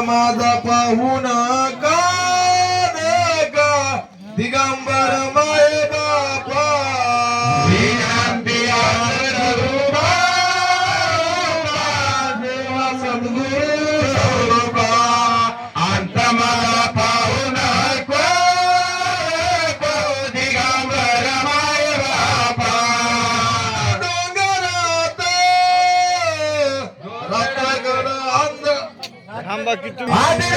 माझा पाहून का दिगंबर माय बापा विनंती रूपा देवा सद्गुरु स्वरूपा अंत माझा पाहून दिगंबर माय बापा डोंगरात रत्नागड अंध थांबा की तुम्ही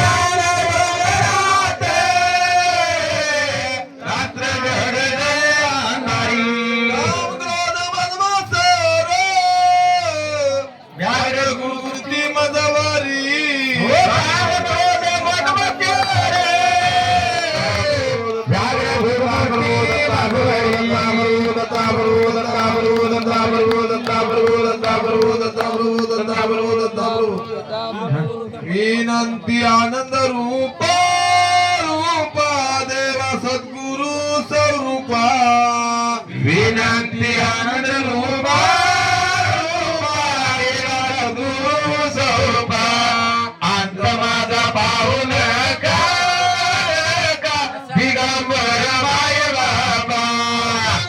विनंती आनंद रूपा रूपा देवा सद्गुरु स्वरूपा विनंती आनंद रूपा रूपा देवा सद्गुरु स्वरूपा अंत माझा पाहून का दिगंबर माय बाबा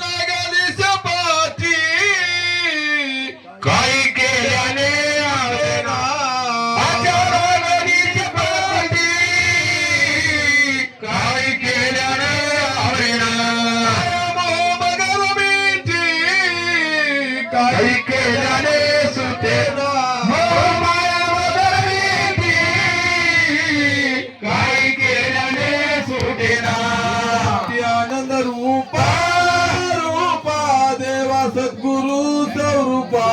लागली सपाटी काही केल्याने काही केल्याने सुटेना माया बदलली काही केल्याने सुटेना आनंद रूपा रूपा देवा सद्गुरु स्वरूपा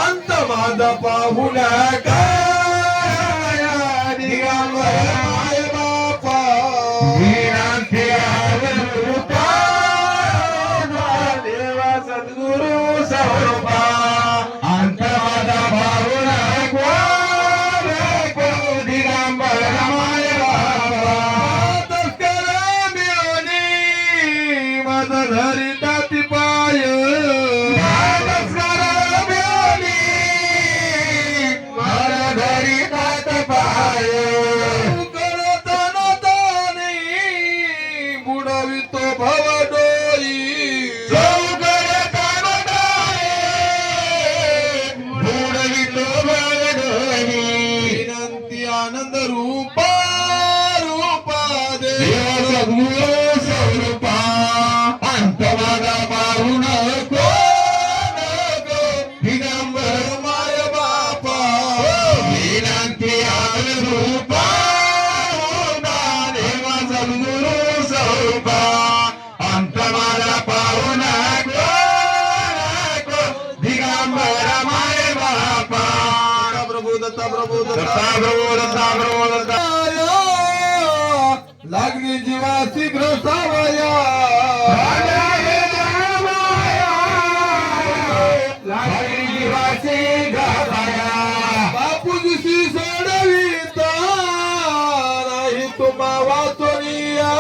अंत माझा पाहून दिगंबर माय बापा विनंती रूपा देवा सद्गुरु स्वरूपा अंत माझा पाहून दिगंबर माय बाबा तस्कर मिळवणी माझा धरिता ती पाय तस्कर मिळवणी माझा धरिता ती पाय करताना बुडवितो भवडोई आनंद रूपा रूपा देवा सद्गुरु स्वरूपा अंत माझा पाहून दिगंबर माय बापा विनंती आनंद रूपा देवा सद्गुरु स्वरूपा अंत माझा पाहून दिगंबर माय बापा प्रभु दत्ता प्रभु दत्ता लागली जीवाची ग्रसावया लागली जीवाची ग्रसावया बापूजी सोडविता नाही तुम्हा वाचोनिया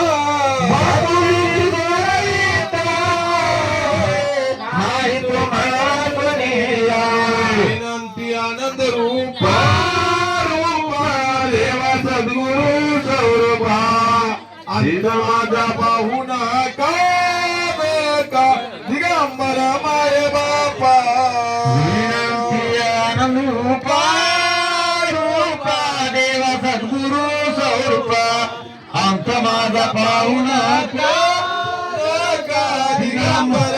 बापूजी सोडविता नाही तुम्हा वाचोनिया विनंती आनंद रूपा देवा सद्गुरु स्वरूपा अंत माझा पाहून का दिगंबर माय बापा विनंती आनंद रूपा रूपा देवा सद्गुरु स्वरूपा अंत माझा पाहून का दिगंबर